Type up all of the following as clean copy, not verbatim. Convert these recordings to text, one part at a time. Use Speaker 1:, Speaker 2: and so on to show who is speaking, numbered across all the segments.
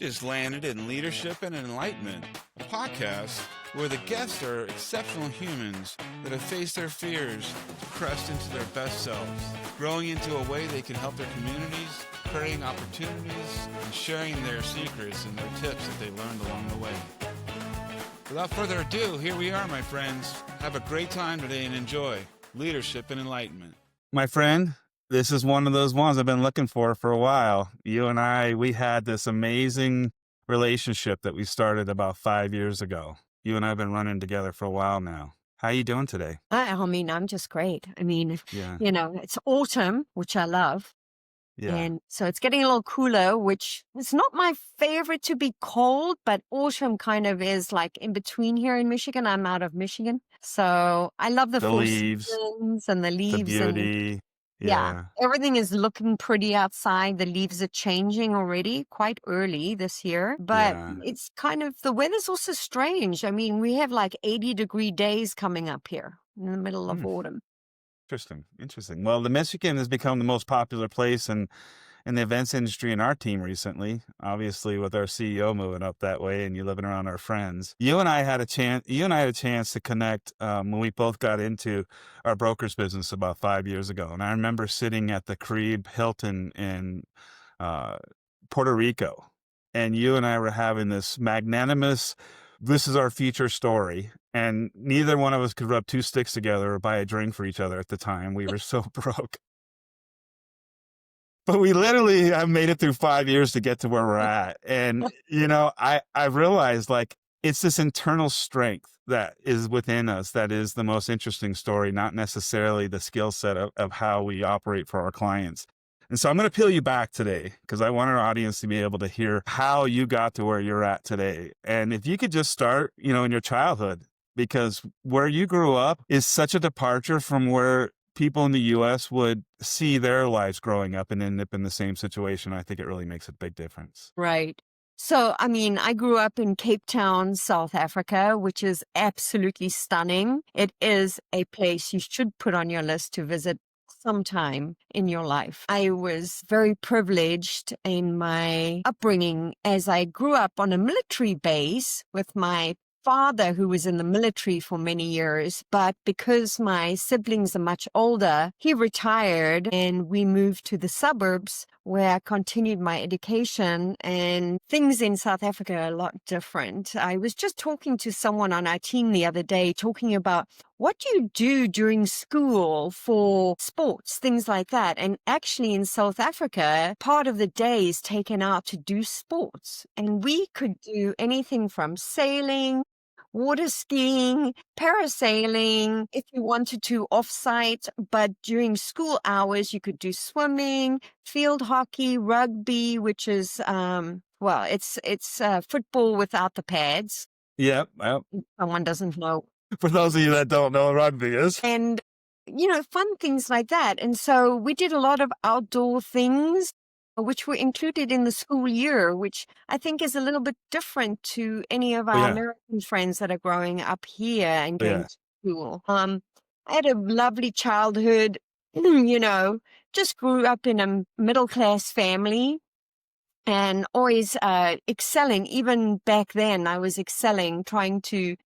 Speaker 1: is Landed in Leadership and Enlightenment, a podcast where the guests are exceptional humans that have faced their fears, pressed into their best selves, growing into a way they can help their communities, creating opportunities, and sharing their secrets and their tips that they learned along the way. Without further ado, here we are, my friends. Have a great time today and enjoy Leadership and Enlightenment. My friend, this is one of those ones I've been looking for a while. You and I, we had this amazing relationship that we started about 5 years ago. You and I have been running together for a while now. How are you doing today?
Speaker 2: I mean, I'm just great. I mean,
Speaker 1: Yeah.
Speaker 2: It's autumn, which I love.
Speaker 1: Yeah.
Speaker 2: And so it's getting a little cooler, which is not my favorite to be cold, but autumn kind of is like in between here in Michigan. I'm out of Michigan. So I love the full
Speaker 1: leaves,
Speaker 2: seasons and the
Speaker 1: the
Speaker 2: leaves. And
Speaker 1: beauty.
Speaker 2: yeah, everything is looking pretty outside. The leaves are changing already quite early this year, but
Speaker 1: Yeah.
Speaker 2: it's kind of, the weather's also strange. I mean, we have like 80-degree days coming up here in the middle of autumn.
Speaker 1: Interesting. Well, the Michigan has become the most popular place in the events industry in our team recently, obviously with our CEO moving up that way and you living around our friends. You and I had a chance to connect when we both got into our broker's business about 5 years ago. And I remember sitting at the Caribe Hilton in Puerto Rico, and you and I were having this magnanimous, this is our future story. And neither one of us could rub two sticks together or buy a drink for each other at the time. We were so broke. But we literally have made it through 5 years to get to where we're at. And, I realized like it's this internal strength that is within us that is the most interesting story, not necessarily the skill set of how we operate for our clients. And so I'm going to peel you back today because I want our audience to be able to hear how you got to where you're at today. And if you could just start, in your childhood, because where you grew up is such a departure from where people in the U.S. would see their lives growing up and end up in the same situation. I think it really makes a big difference.
Speaker 2: Right. So, I mean, I grew up in Cape Town, South Africa, which is absolutely stunning. It is a place you should put on your list to visit sometime in your life. I was very privileged in my upbringing as I grew up on a military base with my father, who was in the military for many years, but because my siblings are much older, he retired and we moved to the suburbs where I continued my education, and things in South Africa are a lot different. I was just talking to someone on our team the other day, talking about what do you do during school for sports, things like that. And actually in South Africa, part of the day is taken out to do sports. And we could do anything from sailing, water skiing, parasailing, if you wanted to off-site, but during school hours, you could do swimming, field hockey, rugby, which is, it's football without the pads.
Speaker 1: Yep. Well,
Speaker 2: Someone doesn't know.
Speaker 1: for those of you that don't know what rugby is.
Speaker 2: And, fun things like that. And so we did a lot of outdoor things, which were included in the school year, which I think is a little bit different to any of our American friends that are growing up here and going to school. I had a lovely childhood, just grew up in a middle-class family and always excelling. Even back then, I was excelling, trying to,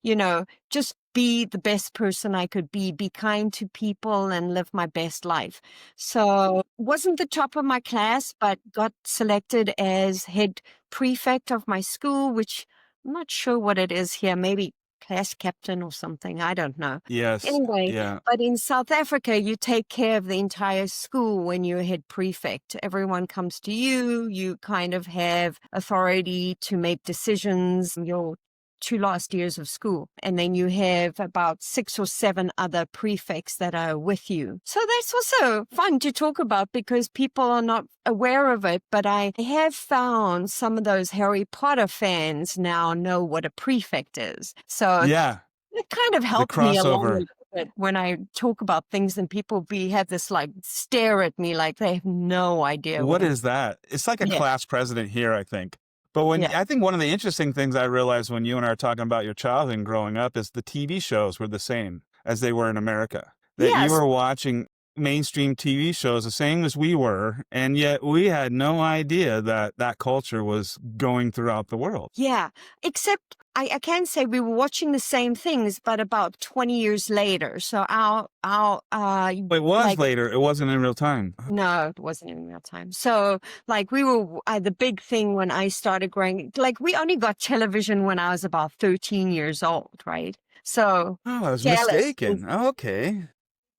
Speaker 2: just be the best person I could be kind to people and live my best life. So wasn't the top of my class, but got selected as head prefect of my school, which I'm not sure what it is here, maybe class captain or something. I don't know.
Speaker 1: Yes.
Speaker 2: Anyway,
Speaker 1: Yeah.
Speaker 2: but in South Africa, you take care of the entire school when you're head prefect. Everyone comes to you. You kind of have authority to make decisions. Your 2 last years of school. And then you have about 6 or 7 other prefects that are with you. So that's also fun to talk about because people are not aware of it. But I have found some of those Harry Potter fans now know what a prefect is. So
Speaker 1: Yeah.
Speaker 2: it kind of helped me along
Speaker 1: crossover.
Speaker 2: a little bit when I talk about things and people have this like stare at me like they have no idea.
Speaker 1: What is that? It's like a class president here, I think. But I think one of the interesting things I realized when you and I are talking about your childhood and growing up is the TV shows were the same as they were in America. That you were watching mainstream TV shows the same as we were, and yet we had no idea that that culture was going throughout the world.
Speaker 2: Yeah, except I can say we were watching the same things, but about 20 years later. So
Speaker 1: It was later. It wasn't in real time.
Speaker 2: no, it wasn't in real time. So like we were the big thing when I started growing, like we only got television when I was about 13 years old, right? So
Speaker 1: Oh, I was
Speaker 2: Dallas
Speaker 1: mistaken. Oh, okay.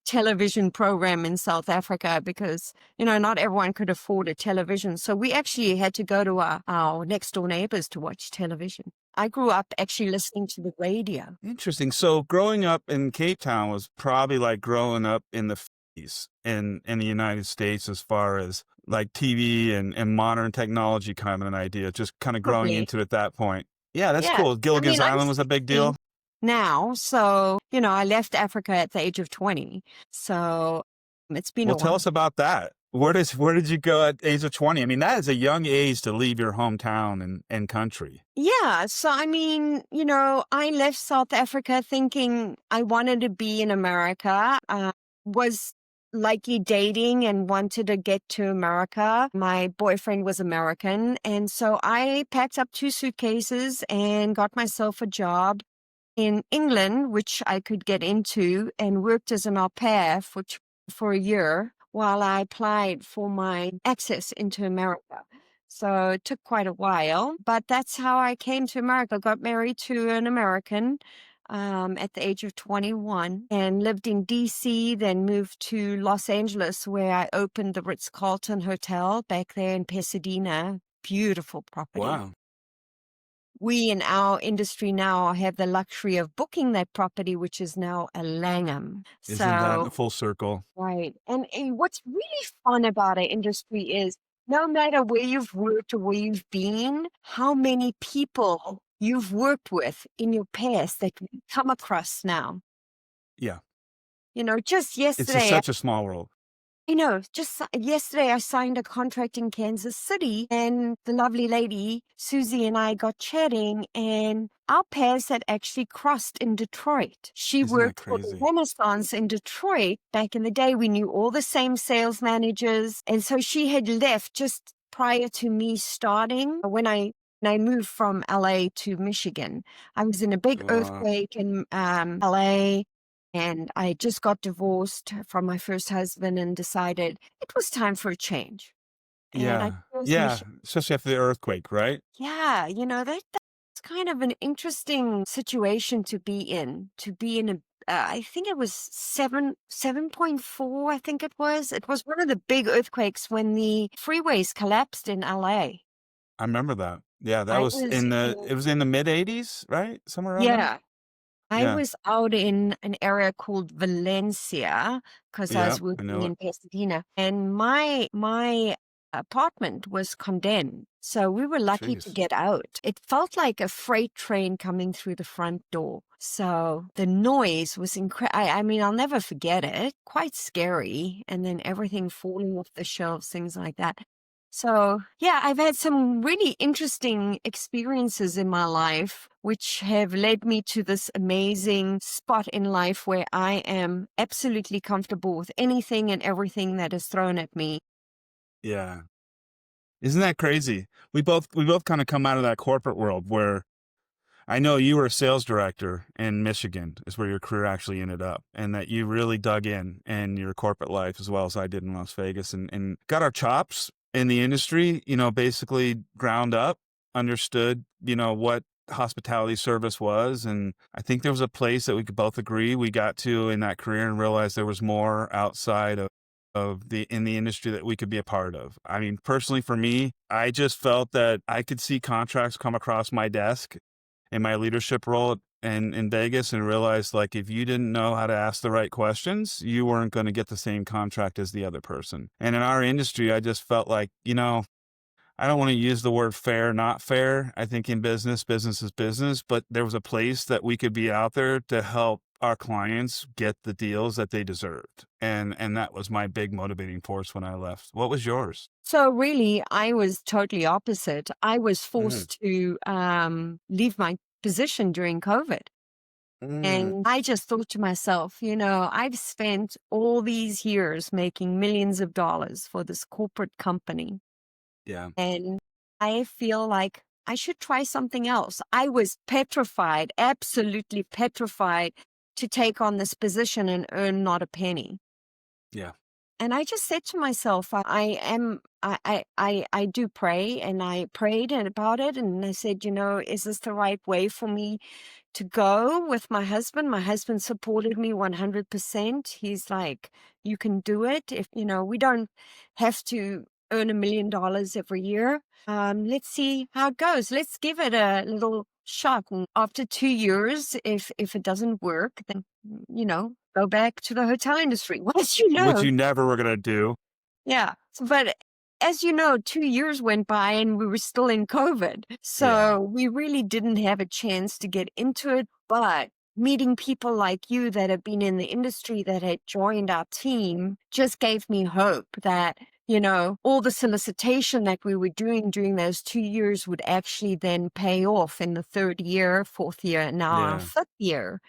Speaker 2: television program in South Africa because, not everyone could afford a television. So we actually had to go to our next door neighbors to watch television. I grew up actually listening to the radio.
Speaker 1: Interesting. So growing up in Cape Town was probably like growing up in the 50s in the United States as far as like TV and modern technology kind of an idea, just kind of growing
Speaker 2: Probably.
Speaker 1: into it at that point. Yeah, that's
Speaker 2: Yeah.
Speaker 1: cool. Gilligan's
Speaker 2: I'm
Speaker 1: Island was a big
Speaker 2: 60
Speaker 1: deal.
Speaker 2: now. So, I left Africa at the age of 20. So it's been
Speaker 1: Well,
Speaker 2: a
Speaker 1: tell
Speaker 2: while.
Speaker 1: us about that. Where did you go at the age of 20? I mean, that is a young age to leave your hometown and country.
Speaker 2: Yeah. So, I left South Africa thinking I wanted to be in America. Was likely dating and wanted to get to America. My boyfriend was American. And so I packed up 2 suitcases and got myself a job in England, which I could get into, and worked as an au pair for a year while I applied for my access into America. So it took quite a while, but that's how I came to America. Got married to an American at the age of 21 and lived in DC, then moved to Los Angeles where I opened the Ritz-Carlton Hotel back there in Pasadena. Beautiful property.
Speaker 1: Wow.
Speaker 2: We in our industry now have the luxury of booking that property, which is now a Langham.
Speaker 1: Isn't that a
Speaker 2: So,
Speaker 1: full circle?
Speaker 2: right. And what's really fun about our industry is no matter where you've worked or where you've been, how many people you've worked with in your past that you come across now.
Speaker 1: Yeah.
Speaker 2: Just
Speaker 1: It's just
Speaker 2: yesterday,
Speaker 1: such a small world.
Speaker 2: just yesterday I signed a contract in Kansas City and the lovely lady, Susie, and I got chatting and our paths had actually crossed in Detroit. She
Speaker 1: Isn't that
Speaker 2: worked for the
Speaker 1: crazy?
Speaker 2: Renaissance in Detroit back in the day. We knew all the same sales managers. And so she had left just prior to me starting when I moved from LA to Michigan. I was in a big
Speaker 1: Wow.
Speaker 2: earthquake in LA. And I just got divorced from my first husband and decided it was time for a change. And I
Speaker 1: Yeah.
Speaker 2: chose
Speaker 1: Yeah.
Speaker 2: Michigan.
Speaker 1: Especially after the earthquake, right?
Speaker 2: Yeah, that's kind of an interesting situation to be in. I think it was 7.4, I think it was. It was one of the big earthquakes when the freeways collapsed in LA.
Speaker 1: I remember that. Yeah, that
Speaker 2: I
Speaker 1: was
Speaker 2: was
Speaker 1: it was in the mid 80s, right? Somewhere around there?
Speaker 2: Yeah. I
Speaker 1: Yeah.
Speaker 2: was out in an area called Valencia because I
Speaker 1: Yeah,
Speaker 2: was
Speaker 1: I
Speaker 2: working
Speaker 1: know it.
Speaker 2: in Pasadena, and my apartment was condemned. So we were lucky to
Speaker 1: Jeez.
Speaker 2: get out. It felt like a freight train coming through the front door. So the noise was incredible. I mean, I'll never forget it. Quite scary. And then everything falling off the shelves, things like that. So, yeah, I've had some really interesting experiences in my life, which have led me to this amazing spot in life where I am absolutely comfortable with anything and everything that is thrown at me.
Speaker 1: Yeah. Isn't that crazy? We both kind of come out of that corporate world where I know you were a sales director in Michigan is where your career actually ended up, and that you really dug in your corporate life as well as I did in Las Vegas and got our chops in the industry, basically ground up, understood, what hospitality service was. And I think there was a place that we could both agree we got to in that career and realized there was more outside in the industry that we could be a part of. I mean, personally for me, I just felt that I could see contracts come across my desk in my leadership role in Vegas and realized like if you didn't know how to ask the right questions, you weren't going to get the same contract as the other person. And in our industry, I just felt like, I don't want to use the word fair, not fair. I think in business is business, but there was a place that we could be out there to help our clients get the deals that they deserved. And that was my big motivating force when I left. What was yours?
Speaker 2: So really, I was totally opposite. I was forced to leave my position during COVID.
Speaker 1: Mm,
Speaker 2: And I just thought to myself, I've spent all these years making millions of dollars for this corporate company.
Speaker 1: yeah.
Speaker 2: And I feel like I should try something else. I was petrified, absolutely petrified to take on this position and earn not a penny.
Speaker 1: Yeah.
Speaker 2: And I just said to myself, I do pray, and I prayed about it. And I said, is this the right way for me to go with my husband? My husband supported me 100%. He's like, you can do it. If, we don't have to earn $1 million every year. Let's see how it goes. Let's give it a little shot. And after 2 years, if it doesn't work, then, go back to the hotel industry. Once you
Speaker 1: Which
Speaker 2: know.
Speaker 1: you never were gonna do.
Speaker 2: Yeah. But as you know, 2 years went by and we were still in COVID.
Speaker 1: Yeah.
Speaker 2: So we really didn't have a chance to get into it. But meeting people like you that have been in the industry that had joined our team just gave me hope that, all the solicitation that we were doing during those 2 years would actually then pay off in the third year, fourth year, and now our
Speaker 1: Yeah.
Speaker 2: fifth year.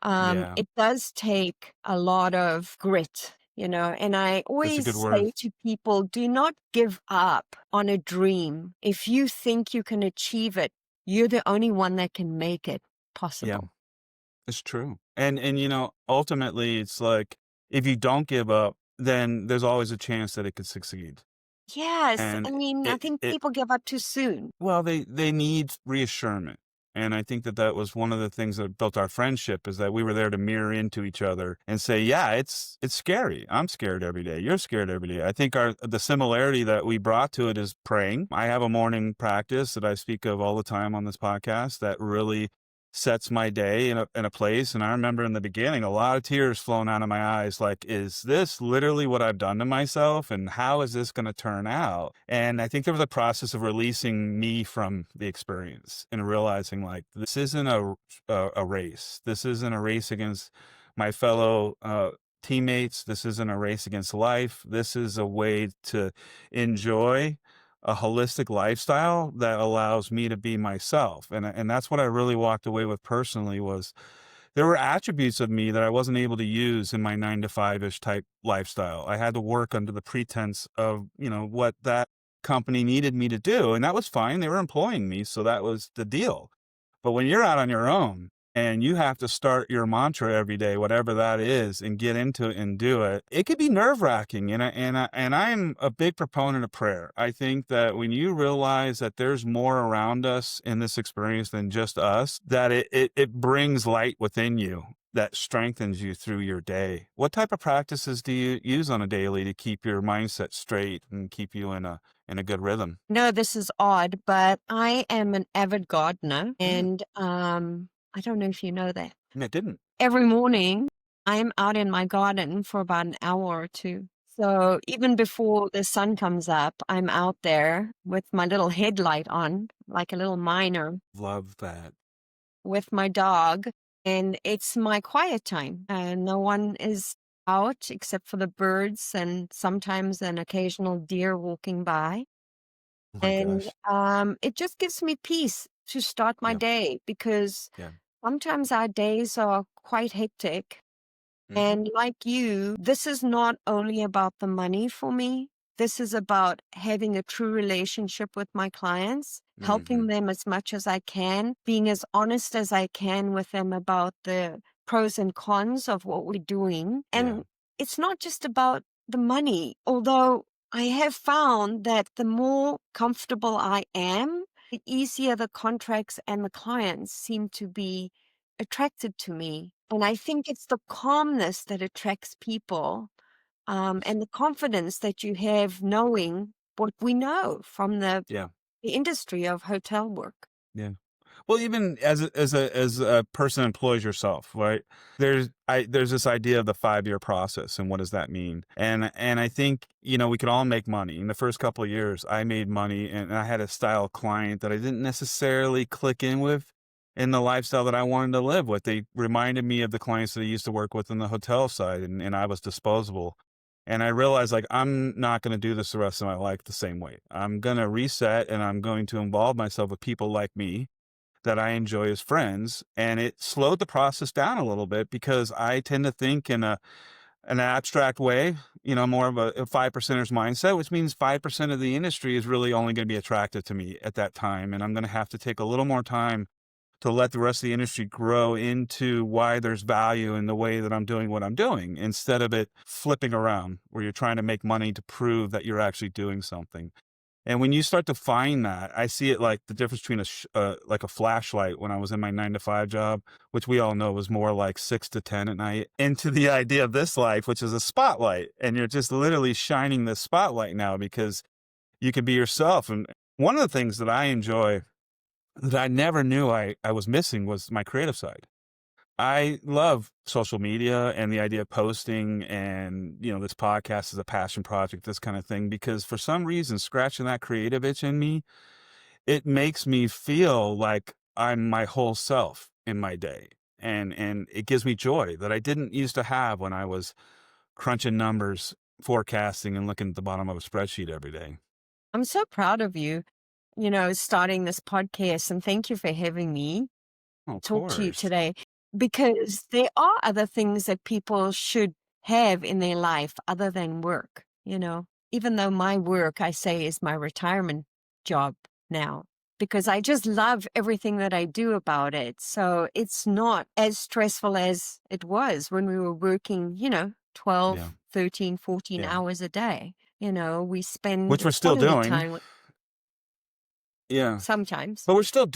Speaker 1: Yeah.
Speaker 2: It does take a lot of grit, and I
Speaker 1: That's a
Speaker 2: always
Speaker 1: good word.
Speaker 2: say to people, do not give up on a dream. If you think you can achieve it, you're the only one that can make it
Speaker 1: Yeah.
Speaker 2: possible.
Speaker 1: It's true. And ultimately it's like if you don't give up, then there's always a chance that it could succeed.
Speaker 2: Yes. I
Speaker 1: And
Speaker 2: mean, I
Speaker 1: it
Speaker 2: think
Speaker 1: it
Speaker 2: people give up too soon.
Speaker 1: well, they need reassurance. And I think that that was one of the things that built our friendship is that we were there to mirror into each other and say, yeah, it's scary. I'm scared every day. You're scared every day. I think the similarity that we brought to it is praying. I have a morning practice that I speak of all the time on this podcast that really sets my day in a place. And I remember in the beginning, a lot of tears flowing out of my eyes. Like, is this literally what I've done to myself? And how is this going to turn out? And I think there was a process of releasing me from the experience and realizing like, this isn't a race. This isn't a race against my fellow, teammates. This isn't a race against life. This is a way to enjoy a holistic lifestyle that allows me to be myself. And that's what I really walked away with personally was there were attributes of me that I wasn't able to use in my 9 to 5-ish type lifestyle. I had to work under the pretense of, what that company needed me to do. And that was fine. They were employing me. So that was the deal. But when you're out on your own and you have to start your mantra every day, whatever that is, and get into it and do it, it could be nerve wracking. And I'm a big proponent of prayer. I think that when you realize that there's more around us in this experience than just us, that it brings light within you that strengthens you through your day. What type of practices do you use on a daily to keep your mindset straight and keep you in a good rhythm?
Speaker 2: No, this is odd, but I am an avid gardener.
Speaker 1: Mm,
Speaker 2: And I don't know if you know that.
Speaker 1: it didn't.
Speaker 2: Every morning, I'm out in my garden for about an hour or two. So even before the sun comes up, I'm out there with my little headlight on, like a little miner,
Speaker 1: Love that.
Speaker 2: with my dog. And it's my quiet time. And no one is out except for the birds and sometimes an occasional deer walking by.
Speaker 1: Oh my
Speaker 2: And
Speaker 1: gosh.
Speaker 2: it just gives me peace to start my
Speaker 1: Yeah.
Speaker 2: day because
Speaker 1: Yeah.
Speaker 2: sometimes our days are quite hectic.
Speaker 1: Hmm.
Speaker 2: And like you, this is not only about the money for me. This is about having a true relationship with my clients, helping
Speaker 1: Hmm.
Speaker 2: them as much as I can, being as honest as I can with them about the pros and cons of what we're doing.
Speaker 1: Yeah.
Speaker 2: And it's not just about the money, although I have found that the more comfortable I am, the easier the contracts and the clients seem to be attracted to me. And I think it's the calmness that attracts people, and the confidence that you have knowing what we know from
Speaker 1: Yeah.
Speaker 2: the industry of hotel work.
Speaker 1: Yeah. Well, even as a person who employs yourself, right? There's this idea of the 5-year process and what does that mean? And I think, we could all make money. In the first couple of years, I made money and I had a style client that I didn't necessarily click in with in the lifestyle that I wanted to live with. They reminded me of the clients that I used to work with in the hotel side and I was disposable. And I realized like I'm not going to do this the rest of my life the same way. I'm going to reset and I'm going to involve myself with people like me that I enjoy as friends. And it slowed the process down a little bit because I tend to think in an abstract way, more of a 5%ers mindset, which means 5% of the industry is really only going to be attractive to me at that time. And I'm going to have to take a little more time to let the rest of the industry grow into why there's value in the way that I'm doing what I'm doing, instead of it flipping around where you're trying to make money to prove that you're actually doing something. And when you start to find that, I see it like the difference between like a flashlight when I was in my 9 to 5 job, which we all know was more like 6 to 10 at night, into the idea of this life, which is a spotlight. And you're just literally shining the spotlight now because you can be yourself. And one of the things that I enjoy that I never knew I was missing was my creative side. I love social media and the idea of posting and, this podcast is a passion project, this kind of thing, because for some reason, scratching that creative itch in me, it makes me feel like I'm my whole self in my day. And it gives me joy that I didn't used to have when I was crunching numbers, forecasting and looking at the bottom of a spreadsheet every day.
Speaker 2: I'm so proud of you, starting this podcast, and thank you for having me
Speaker 1: Oh, of
Speaker 2: talk to you
Speaker 1: course.
Speaker 2: today, because there are other things that people should have in their life other than work, even though my work, I say, is my retirement job now, because I just love everything that I do about it. So it's not as stressful as it was when we were working, 12,
Speaker 1: Yeah.
Speaker 2: 13, 14
Speaker 1: Yeah.
Speaker 2: hours a day. We
Speaker 1: Which
Speaker 2: spend
Speaker 1: we're still
Speaker 2: quality
Speaker 1: doing.
Speaker 2: time
Speaker 1: Yeah.
Speaker 2: sometimes.
Speaker 1: But we're still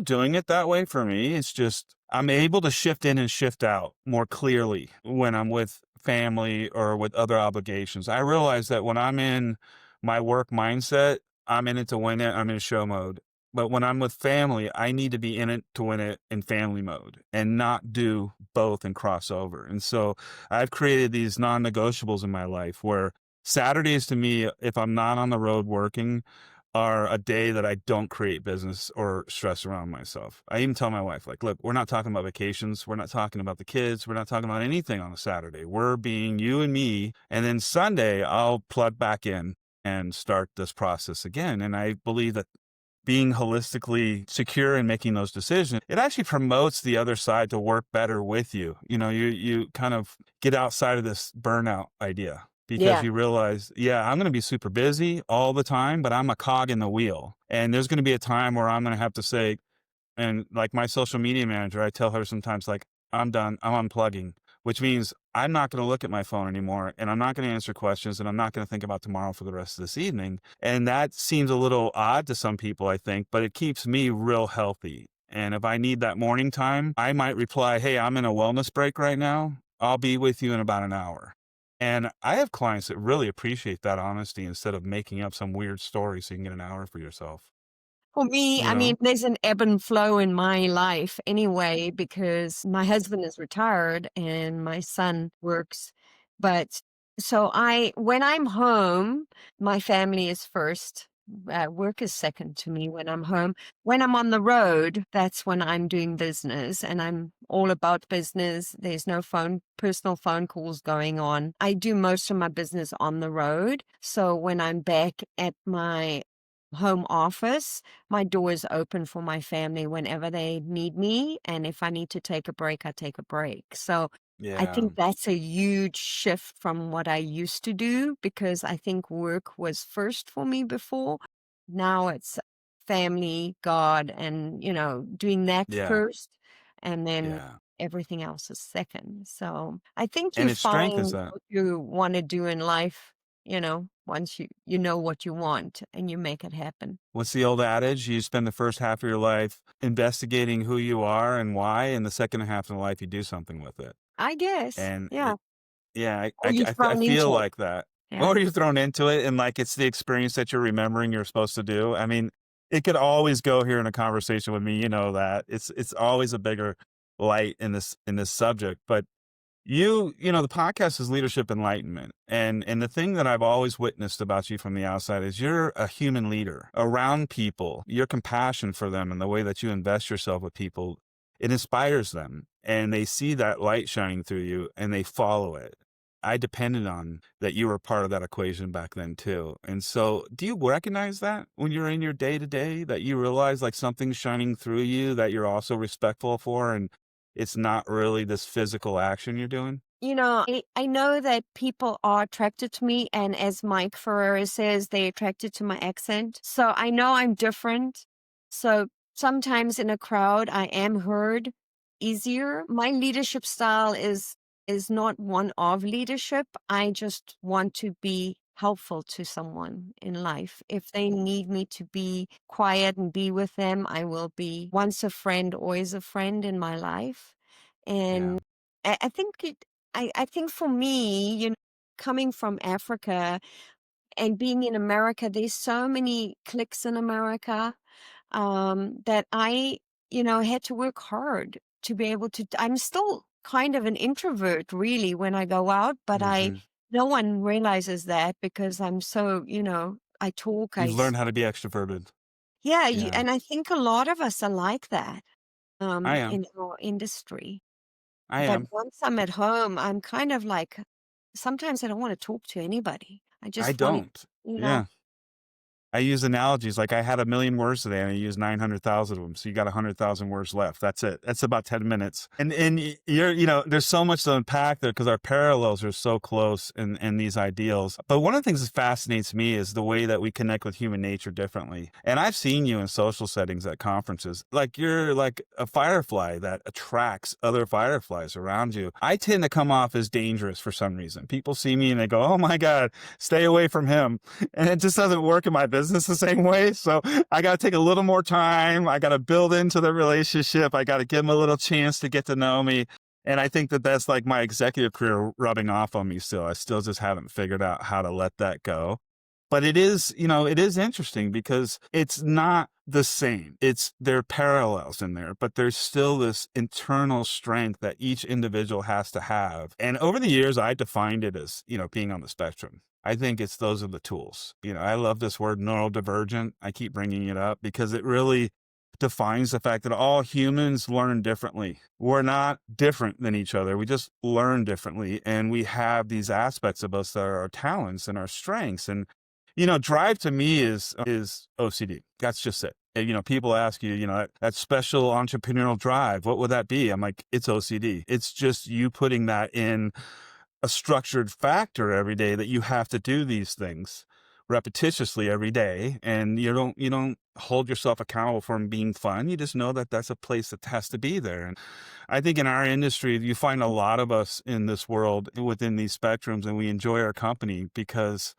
Speaker 1: doing it that way for me. It's just I'm able to shift in and shift out more clearly when I'm with family or with other obligations. I realize that when I'm in my work mindset, I'm in it to win it. I'm in show mode. But when I'm with family, I need to be in it to win it in family mode and not do both and cross over. And so I've created these non-negotiables in my life where Saturdays to me, if I'm not on the road working, are a day that I don't create business or stress around myself. I even tell my wife, like, look, we're not talking about vacations. We're not talking about the kids. We're not talking about anything on a Saturday. We're being you and me. And then Sunday, I'll plug back in and start this process again. And I believe that being holistically secure in making those decisions, it actually promotes the other side to work better with you. You kind of get outside of this burnout idea because
Speaker 2: Yeah.
Speaker 1: you realize, yeah, I'm going to be super busy all the time, but I'm a cog in the wheel. And there's going to be a time where I'm going to have to say, and like my social media manager, I tell her sometimes, like, I'm done, I'm unplugging, which means I'm not going to look at my phone anymore and I'm not going to answer questions and I'm not going to think about tomorrow for the rest of this evening. And that seems a little odd to some people, I think, but it keeps me real healthy. And if I need that morning time, I might reply, hey, I'm in a wellness break right now. I'll be with you in about an hour. And I have clients that really appreciate that honesty instead of making up some weird story so you can get an hour for yourself.
Speaker 2: For me,
Speaker 1: You know?
Speaker 2: there's an ebb and flow in my life anyway, because my husband is retired and my son works. But so when I'm home, my family is first. Work is second to me when I'm home. When I'm on the road, that's when I'm doing business and I'm all about business. There's no personal phone calls going on. I do most of my business on the road. So when I'm back at my home office, my door is open for my family whenever they need me. And if I need to take a break, I take a break. So I
Speaker 1: Yeah.
Speaker 2: think that's a huge shift from what I used to do, because I think work was first for me before. Now it's family, God, and, doing that
Speaker 1: Yeah.
Speaker 2: first. And then
Speaker 1: Yeah.
Speaker 2: everything else is second. So I think
Speaker 1: And
Speaker 2: you
Speaker 1: it strengthens
Speaker 2: find
Speaker 1: that.
Speaker 2: what you want to do in life, once you know what you want and you make it happen.
Speaker 1: What's the old adage? You spend the first half of your life investigating who you are and why, and the second half of the life you do something with it.
Speaker 2: I guess.
Speaker 1: And
Speaker 2: Yeah.
Speaker 1: yeah,
Speaker 2: Or you're
Speaker 1: I
Speaker 2: thrown
Speaker 1: feel
Speaker 2: into it.
Speaker 1: like that.
Speaker 2: Yeah.
Speaker 1: Or you're thrown into it, and like it's the experience that you're remembering you're supposed to do. I mean, it could always go here in a conversation with me. You know that it's always a bigger light in this subject, but the podcast is leadership enlightenment. And the thing that I've always witnessed about you from the outside is you're a human leader around people. Your compassion for them and the way that you invest yourself with people, it inspires them and they see that light shining through you and they follow it. I depended on that you were part of that equation back then too. And so do you recognize that when you're in your day to day, that you realize like something's shining through you that you're also respectful for, and it's not really this physical action you're doing?
Speaker 2: I know that people are attracted to me, and as Mike Ferreira says, they're attracted to my accent. So I know I'm different. So sometimes in a crowd, I am heard easier. My leadership style is not one of leadership. I just want to be helpful to someone in life. If they need me to be quiet and be with them, I will be. Once a friend, always a friend in my life.
Speaker 1: Yeah.
Speaker 2: And I think I think for me, coming from Africa and being in America, there's so many cliques in America, that had to work hard to be able to. I'm still kind of an introvert, really, when I go out, but
Speaker 1: Hmm.
Speaker 2: no one realizes that because I'm so, I talk,
Speaker 1: You've learned how to be extroverted.
Speaker 2: yeah,
Speaker 1: Yeah.
Speaker 2: and I think a lot of us are like that,
Speaker 1: I am.
Speaker 2: in our industry.
Speaker 1: I
Speaker 2: But
Speaker 1: am.
Speaker 2: once I'm at home, I'm kind of like, sometimes I don't want to talk to anybody. I
Speaker 1: I
Speaker 2: just want to,
Speaker 1: don't.
Speaker 2: you know,
Speaker 1: Yeah. I use analogies like I had 1,000,000 words today and I used 900,000 of them. So you got 100,000 words left. That's it. That's about 10 minutes. And there's so much to unpack there because our parallels are so close in these ideals. But one of the things that fascinates me is the way that we connect with human nature differently. And I've seen you in social settings at conferences. Like you're like a firefly that attracts other fireflies around you. I tend to come off as dangerous for some reason. People see me and they go, "Oh my God, stay away from him." And it just doesn't work in my business the same way. So I got to take a little more time. I got to build into the relationship. I got to give them a little chance to get to know me. And I think that that's like my executive career rubbing off on me still. I still just haven't figured out how to let that go. But it is interesting because it's not the same. There are parallels in there, but there's still this internal strength that each individual has to have. And over the years, I defined it as, being on the spectrum. I think those are the tools. I love this word neurodivergent. I keep bringing it up because it really defines the fact that all humans learn differently. We're not different than each other. We just learn differently. And we have these aspects of us that are our talents and our strengths. And drive to me is OCD. That's just it. And, people ask you, that special entrepreneurial drive, what would that be? I'm like, it's OCD. It's just you putting that in a structured factor every day that you have to do these things repetitiously every day. And you don't hold yourself accountable for them being fun. You just know that that's a place that has to be there. And I think in our industry, you find a lot of us in this world within these spectrums, and we enjoy our company because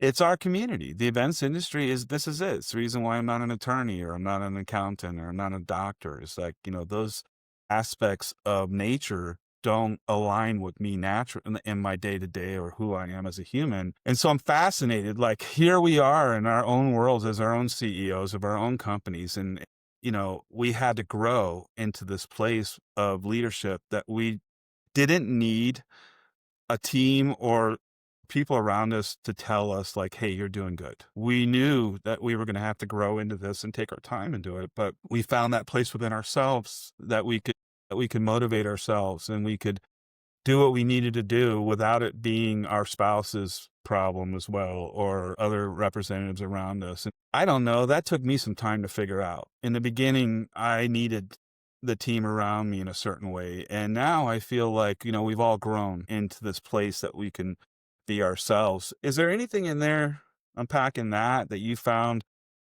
Speaker 1: it's our community. The events industry this is it. It's the reason why I'm not an attorney or I'm not an accountant or I'm not a doctor. It's like, those aspects of nature don't align with me naturally in my day to day or who I am as a human. And so I'm fascinated, like here we are in our own worlds as our own CEOs of our own companies. And, we had to grow into this place of leadership that we didn't need a team or people around us to tell us like, hey, you're doing good. We knew that we were going to have to grow into this and take our time and do it, but we found that place within ourselves that we could motivate ourselves and we could do what we needed to do without it being our spouse's problem as well or other representatives around us. And I don't know, that took me some time to figure out. In the beginning, I needed the team around me in a certain way. And now I feel like, we've all grown into this place that we can be ourselves. Is there anything in there unpacking that you found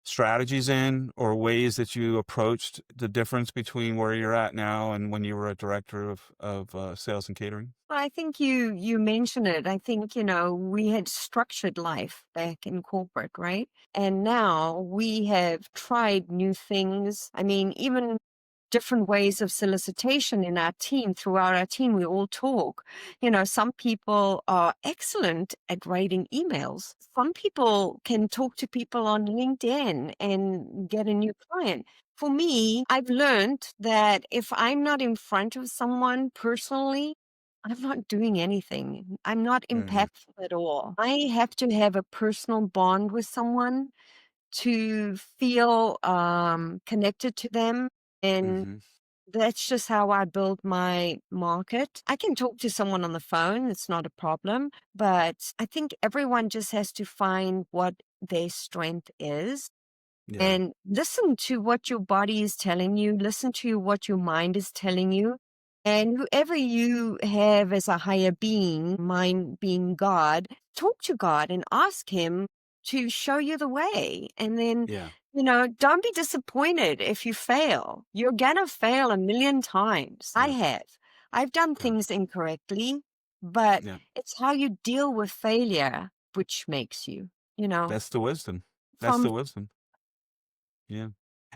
Speaker 1: strategies in or ways that you approached the difference between where you're at now and when you were a director of sales and catering?
Speaker 2: I think you mentioned it. I think, we had structured life back in corporate, right? And now we have tried new things. I mean, even different ways of solicitation in our team. Throughout our team, we all talk. Some people are excellent at writing emails. Some people can talk to people on LinkedIn and get a new client. For me, I've learned that if I'm not in front of someone personally, I'm not doing anything. I'm not
Speaker 1: Mm,
Speaker 2: impactful at all. I have to have a personal bond with someone to feel connected to them and
Speaker 1: mhm.
Speaker 2: that's just how I build my market. I can talk to someone on the phone, it's not a problem, but I think everyone just has to find what their strength is
Speaker 1: Yeah.
Speaker 2: and listen to what your body is telling you, listen to what your mind is telling you. And whoever you have as a higher being, mine being God, talk to God and ask Him to show you the way. And then,
Speaker 1: Yeah.
Speaker 2: don't be disappointed if you fail. You're going to fail a million times. I
Speaker 1: Yeah.
Speaker 2: have. I've done
Speaker 1: Yeah.
Speaker 2: things incorrectly, but
Speaker 1: Yeah.
Speaker 2: it's how you deal with failure which makes you,
Speaker 1: That's the wisdom. That's
Speaker 2: from
Speaker 1: the wisdom. Yeah.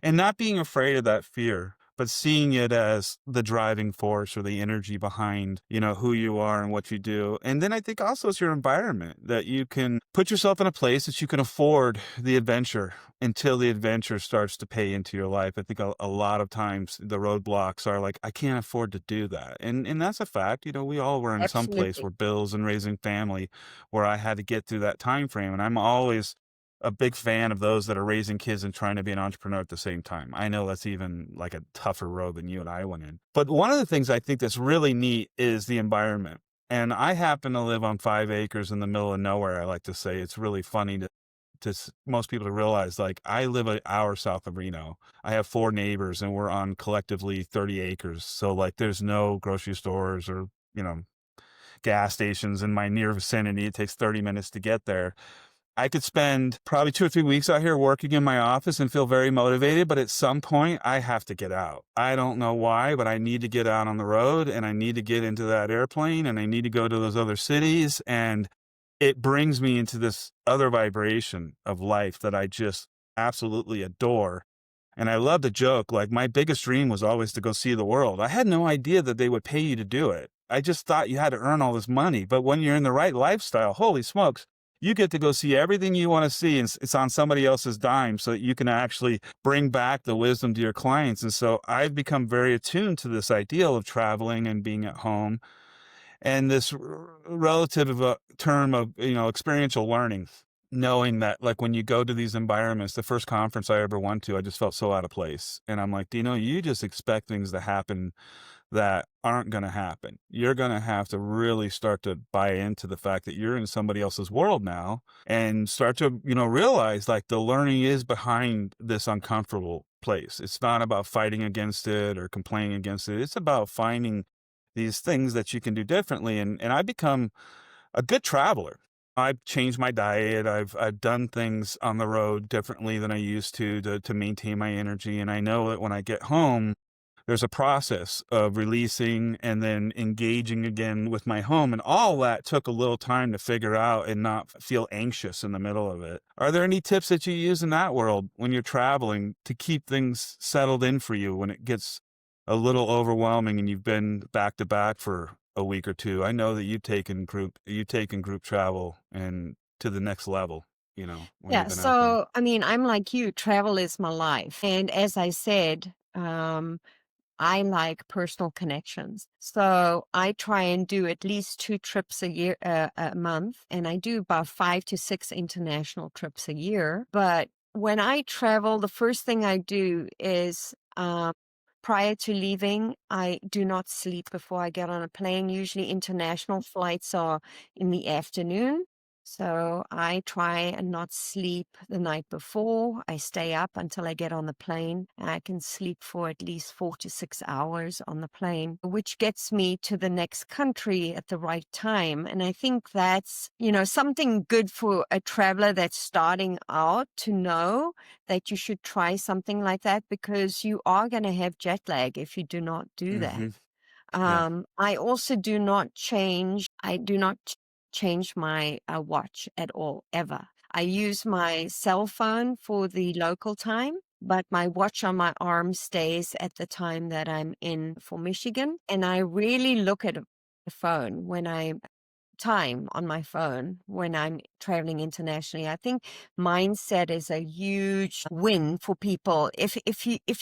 Speaker 1: And not being afraid of that fear, but seeing it as the driving force or the energy behind, who you are and what you do. And then I think also it's your environment that you can put yourself in a place that you can afford the adventure until the adventure starts to pay into your life. I think a lot of times the roadblocks are like, I can't afford to do that. And that's a fact. We all were in some place
Speaker 2: absolutely.
Speaker 1: where bills and raising family, where I had to get through that time frame. And I'm always a big fan of those that are raising kids and trying to be an entrepreneur at the same time. I know that's even like a tougher road than you and I went in. But one of the things I think that's really neat is the environment. And I happen to live on 5 acres in the middle of nowhere. I like to say it's really funny to most people to realize, like, I live an hour south of Reno. I have 4 neighbors and we're on collectively 30 acres. So like there's no grocery stores or, gas stations in my near vicinity. It takes 30 minutes to get there. I could spend probably 2 or 3 weeks out here working in my office and feel very motivated, but at some point I have to get out. I don't know why, but I need to get out on the road and I need to get into that airplane and I need to go to those other cities. And it brings me into this other vibration of life that I just absolutely adore. And I love to joke, like my biggest dream was always to go see the world. I had no idea that they would pay you to do it. I just thought you had to earn all this money. But when you're in the right lifestyle, holy smokes, you get to go see everything you want to see. And it's on somebody else's dime so that you can actually bring back the wisdom to your clients. And so I've become very attuned to this ideal of traveling and being at home and this relative term of, experiential learning, knowing that like when you go to these environments, the first conference I ever went to, I just felt so out of place. And I'm like, you just expect things to happen that aren't going to happen. You're going to have to really start to buy into the fact that you're in somebody else's world now and start to, realize like the learning is behind this uncomfortable place. It's not about fighting against it or complaining against it. It's about finding these things that you can do differently. And I become a good traveler. I've changed my diet. I've done things on the road differently than I used to maintain my energy. And I know that when I get home, there's a process of releasing and then engaging again with my home. And all that took a little time to figure out and not feel anxious in the middle of it. Are there any tips that you use in that world when you're traveling to keep things settled in for you when it gets a little overwhelming and you've been back to back for a week or two? I know that you've taken group travel and to the next level, when
Speaker 2: Yeah.
Speaker 1: you've been out there.
Speaker 2: So, I mean, I'm like you, travel is my life. And as I said, I like personal connections. So I try and do at least 2 trips a year, a month. And I do about 5 to 6 international trips a year. But when I travel, the first thing I do is, prior to leaving, I do not sleep before I get on a plane. Usually international flights are in the afternoon. So I try and not sleep the night before. I stay up until I get on the plane. And I can sleep for at least 4 to 6 hours on the plane, which gets me to the next country at the right time. And I think that's, something good for a traveler that's starting out to know that you should try something like that because you are going to have jet lag if you do not do that.
Speaker 1: Hmm. Yeah.
Speaker 2: I also do not change. I do not change my watch at all, ever. I use my cell phone for the local time, but my watch on my arm stays at the time that I'm in for Michigan. And I really look at the phone when I time on my phone when I'm traveling internationally. I think mindset is a huge win for people. If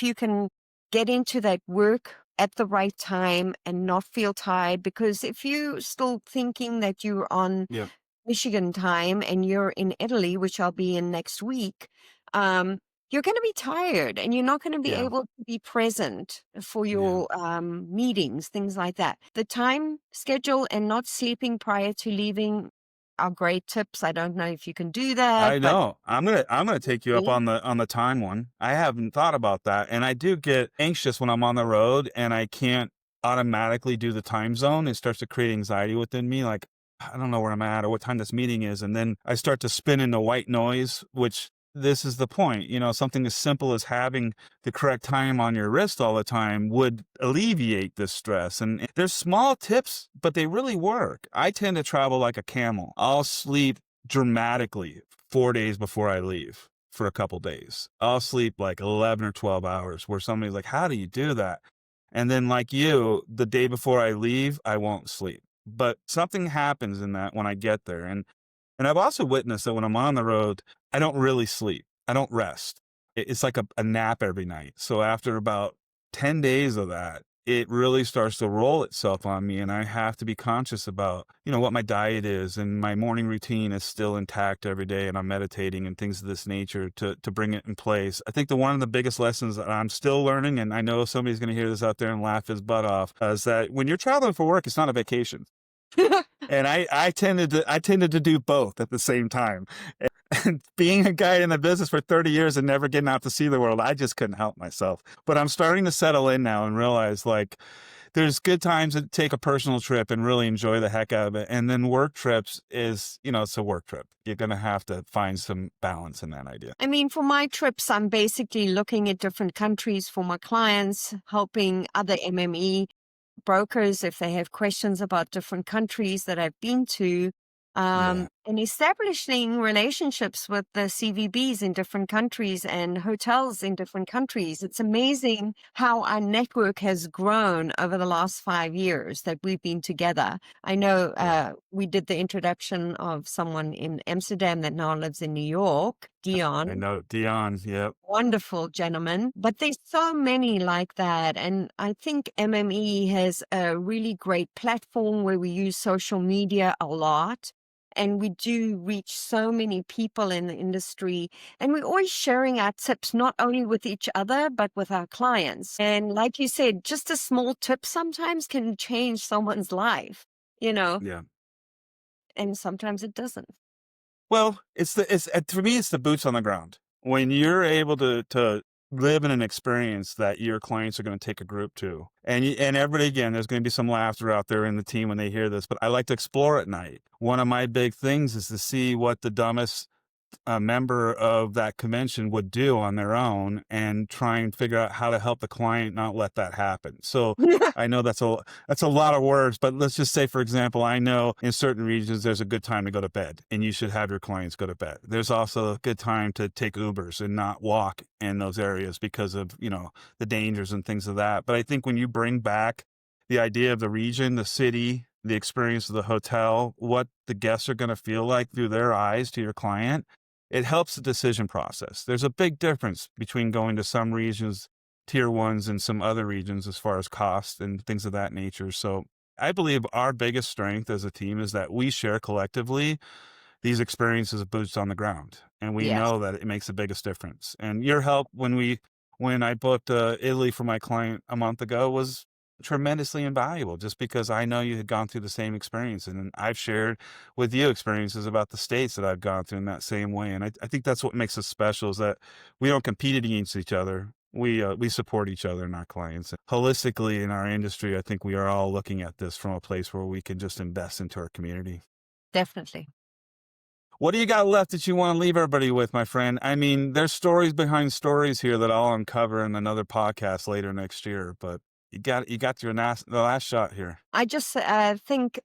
Speaker 2: you can get into that work at the right time and not feel tired, because if you're still thinking that you're on
Speaker 1: Yeah.
Speaker 2: Michigan time and you're in Italy, which I'll be in next week, you're going to be tired and you're not going to be
Speaker 1: Yeah.
Speaker 2: able to be present for
Speaker 1: Yeah.
Speaker 2: your meetings, things like that. The time schedule and not sleeping prior to leaving are great tips. I don't know if you can do that,
Speaker 1: I
Speaker 2: but
Speaker 1: know. I'm gonna take you up on the time one. I haven't thought about that. And I do get anxious when I'm on the road and I can't automatically do the time zone. It starts to create anxiety within me. Like, I don't know where I'm at or what time this meeting is. And then I start to spin into white noise, which this is the point. Something as simple as having the correct time on your wrist all the time would alleviate this stress. And there's small tips, but they really work. I tend to travel like a camel. I'll sleep dramatically 4 days before I leave for a couple days. I'll sleep like 11 or 12 hours where somebody's like, how do you do that? And then like you, the day before I leave, I won't sleep. But something happens in that when I get there. And I've also witnessed that when I'm on the road, I don't really sleep. I don't rest. It's like a nap every night. So after about 10 days of that, it really starts to roll itself on me. And I have to be conscious about, what my diet is, and my morning routine is still intact every day. And I'm meditating and things of this nature to bring it in place. I think one of the biggest lessons that I'm still learning, and I know somebody's going to hear this out there and laugh his butt off, is that when you're traveling for work, it's not a vacation. And I tended to do both at the same time. And being a guy in the business for 30 years and never getting out to see the world, I just couldn't help myself. But I'm starting to settle in now and realize like there's good times to take a personal trip and really enjoy the heck out of it. And then work trips is, it's a work trip. You're going to have to find some balance in that idea.
Speaker 2: I mean, for my trips, I'm basically looking at different countries for my clients, helping other MME brokers if they have questions about different countries that I've been to,
Speaker 1: Yeah.
Speaker 2: and establishing relationships with the CVBs in different countries and hotels in different countries. It's amazing how our network has grown over the last 5 years that we've been together. I know we did the introduction of someone in Amsterdam that now lives in New York, Dion.
Speaker 1: I know, Dion, yep.
Speaker 2: Wonderful gentleman. But there's so many like that. And I think MME has a really great platform where we use social media a lot. And we do reach so many people in the industry. And we're always sharing our tips, not only with each other, but with our clients. And like you said, just a small tip sometimes can change someone's life,
Speaker 1: Yeah.
Speaker 2: and sometimes it doesn't.
Speaker 1: Well, for me, it's the boots on the ground. When you're able to live in an experience that your clients are going to take a group to, and everybody, again, there's going to be some laughter out there in the team when they hear this, but I like to explore at night. One of my big things is to see what the dumbest member of that convention would do on their own and try and figure out how to help the client not let that happen. So I know that's a lot of words, but let's just say, for example, I know in certain regions, there's a good time to go to bed and you should have your clients go to bed. There's also a good time to take Ubers and not walk in those areas because of, the dangers and things of that. But I think when you bring back the idea of the region, the city, the experience of the hotel, what the guests are going to feel like through their eyes to your client, it helps the decision process. There's a big difference between going to some regions, tier ones, and some other regions as far as cost and things of that nature. So I believe our biggest strength as a team is that we share collectively these experiences of boots on the ground. And we
Speaker 2: Yes.
Speaker 1: know that it makes the biggest difference. And your help when I booked Italy for my client a month ago was tremendously invaluable, just because I know you had gone through the same experience, and I've shared with you experiences about the states that I've gone through in that same way. And I think that's what makes us special, is that we don't compete against each other. We support each other and our clients. And holistically in our industry, I think we are all looking at this from a place where we can just invest into our community.
Speaker 2: Definitely.
Speaker 1: What do you got left that you want to leave everybody with, my friend? I mean, there's stories behind stories here that I'll uncover in another podcast later next year, but you got the last shot here.
Speaker 2: I just think,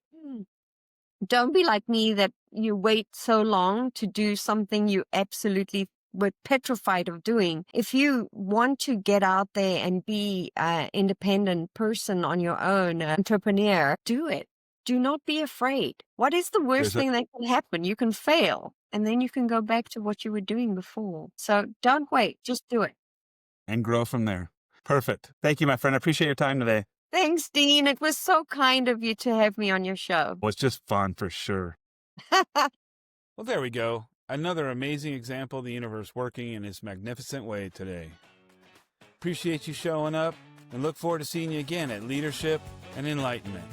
Speaker 2: don't be like me that you wait so long to do something you absolutely were petrified of doing. If you want to get out there and be an independent person on your own, entrepreneur, do it. Do not be afraid. What is the worst thing that can happen? You can fail, and then you can go back to what you were doing before. So don't wait. Just do it.
Speaker 1: And grow from there. Perfect. Thank you, my friend. I appreciate your time today.
Speaker 2: Thanks, Dean. It was so kind of you to have me on your show.
Speaker 1: It was just fun for sure.
Speaker 3: Well, there we go.
Speaker 1: Another amazing example of the universe working in its magnificent way today. Appreciate you showing up and look forward to seeing you again at Leadership and Enlightenment.